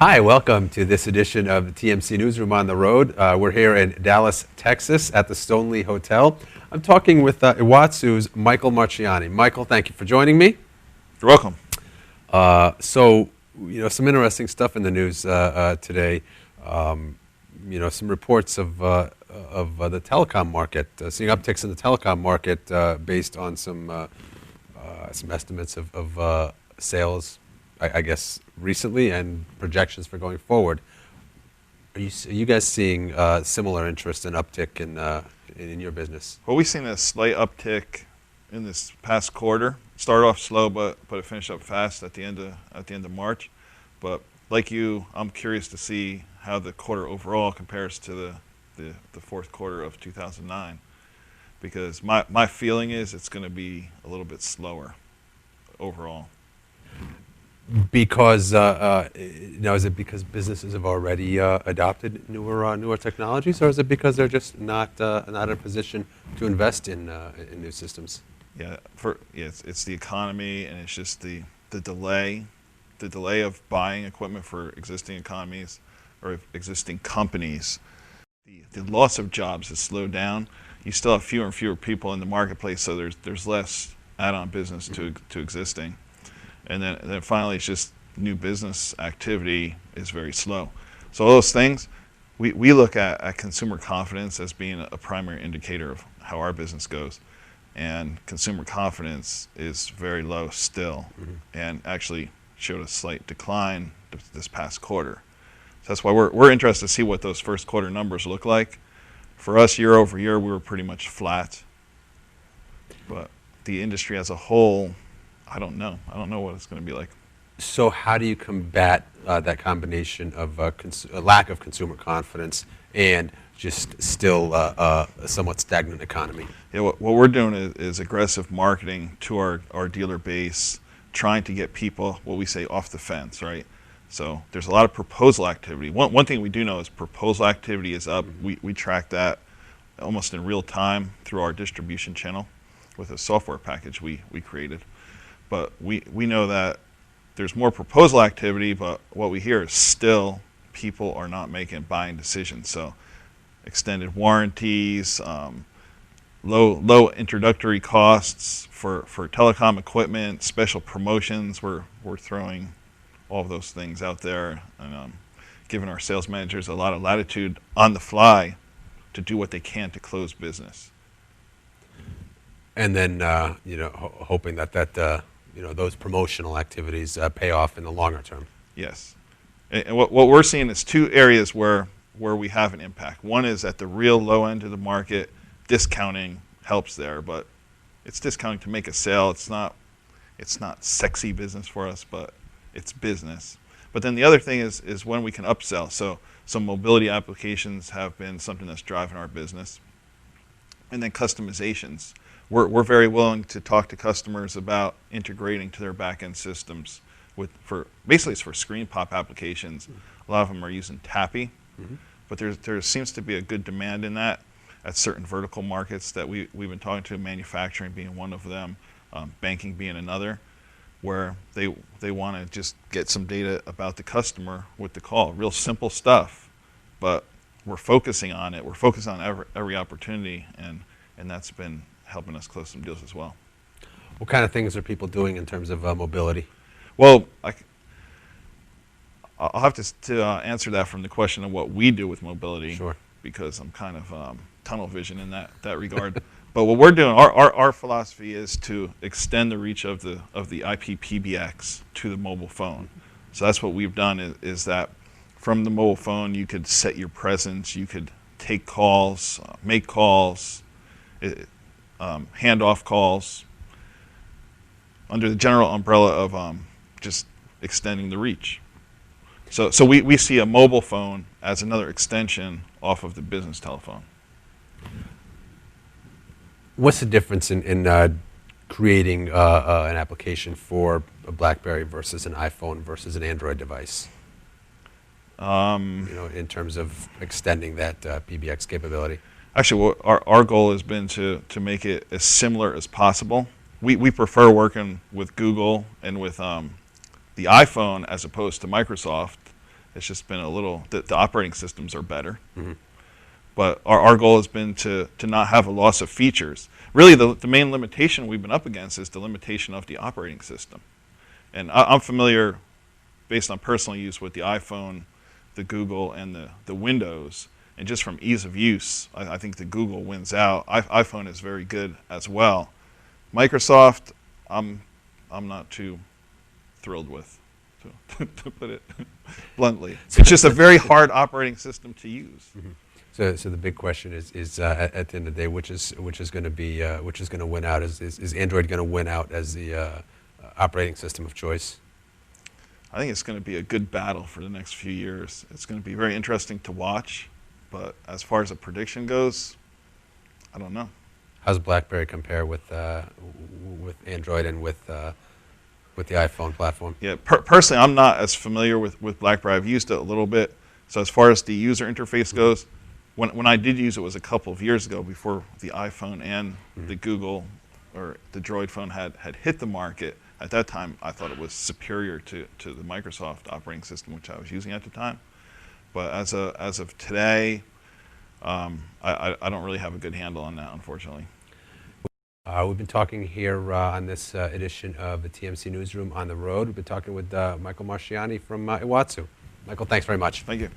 Hi, welcome to this edition of the TMC Newsroom on the Road. We're here in Dallas, Texas at the Stoneleigh Hotel. I'm talking with Iwatsu's Michael Marciani. Michael, thank you for joining me. You're welcome. Some interesting stuff in the news today. Some reports of the telecom market, seeing upticks in the telecom market based on some estimates of sales, I guess, recently and projections for going forward. Are you guys seeing similar interest and uptick in your business? Well, we've seen a slight uptick in this past quarter. Started off slow, but it finished up fast at the end of March. But like you, I'm curious to see how the quarter overall compares to the fourth quarter of 2009, because my feeling is it's going to be a little bit slower overall. Because is it because businesses have already adopted newer technologies, or is it because they're just not in a position to invest in new systems? Yeah, it's the economy, and it's just the delay of buying equipment for existing economies or existing companies. The loss of jobs has slowed down. You still have fewer and fewer people in the marketplace, so there's less add-on business to existing. And then finally, it's just new business activity is very slow. So all those things, we look at consumer confidence as being a primary indicator of how our business goes. And consumer confidence is very low still, and actually showed a slight decline this past quarter. So that's why we're interested to see what those first quarter numbers look like. For us, year over year, we were pretty much flat. But the industry as a whole, I don't know. I don't know what it's going to be like. So how do you combat that combination of a lack of consumer confidence and just still a somewhat stagnant economy? Yeah, what we're doing is aggressive marketing to our dealer base, trying to get people, what we say, off the fence, right? So there's a lot of proposal activity. One thing we do know is proposal activity is up. We track that almost in real time through our distribution channel with a software package we created. But we know that there's more proposal activity, but what we hear is still people are not making buying decisions. So extended warranties, low introductory costs for telecom equipment, special promotions. We're throwing all of those things out there and giving our sales managers a lot of latitude on the fly to do what they can to close business. And then hoping that those promotional activities pay off in the longer term. Yes. And what we're seeing is two areas where we have an impact. One is at the real low end of the market. Discounting helps there, but it's discounting to make a sale. It's not sexy business for us, but it's business. But then the other thing is when we can upsell. So mobility applications have been something that's driving our business. And then customizations. We're very willing to talk to customers about integrating to their back-end systems basically it's for screen pop applications. A lot of them are using TAPI, but there seems to be a good demand in that at certain vertical markets that we've been talking to, manufacturing being one of them, banking being another, where they want to just get some data about the customer with the call. Real simple stuff, but we're focusing on it. We're focused on every opportunity, and that's been helping us close some deals as well. What kind of things are people doing in terms of mobility? Well, I'll have to answer that from the question of what we do with mobility. Sure. Because I'm kind of tunnel vision in that regard. But what we're doing, our philosophy is to extend the reach of the IP PBX to the mobile phone. So that's what we've done is that from the mobile phone you could set your presence, you could take calls, make calls, hand off calls, under the general umbrella of just extending the reach. So we see a mobile phone as another extension off of the business telephone. What's the difference in creating an application for a BlackBerry versus an iPhone versus an Android device? In terms of extending that PBX capability? Actually, our goal has been to make it as similar as possible. We prefer working with Google and with the iPhone as opposed to Microsoft, It's just been a little, the operating systems are better. Mm-hmm. But our goal has been to not have a loss of features. Really, the main limitation we've been up against is the limitation of the operating system. And I'm familiar, based on personal use, with the iPhone, the Google, and the Windows. And just from ease of use, I think the Google wins out. iPhone is very good as well. Microsoft, I'm not too thrilled with, to put it bluntly. It's just a very hard operating system to use. Mm-hmm. So the big question is at the end of the day, which is going to win out? Is Android going to win out as the operating system of choice? I think it's going to be a good battle for the next few years. It's going to be very interesting to watch, but as far as a prediction goes, I don't know. How does BlackBerry compare with Android and with the iPhone platform? Yeah, personally, I'm not as familiar with BlackBerry. I've used it a little bit. So as far as the user interface goes, when I did use it was a couple of years ago, before the iPhone and the Google or the Droid phone had hit the market. At that time, I thought it was superior to the Microsoft operating system, which I was using at the time. But as of today, I don't really have a good handle on that, unfortunately. We've been talking here on this edition of the TMC Newsroom on the road. We've been talking with Michael Marciani from Iwatsu. Michael, thanks very much. Thank you.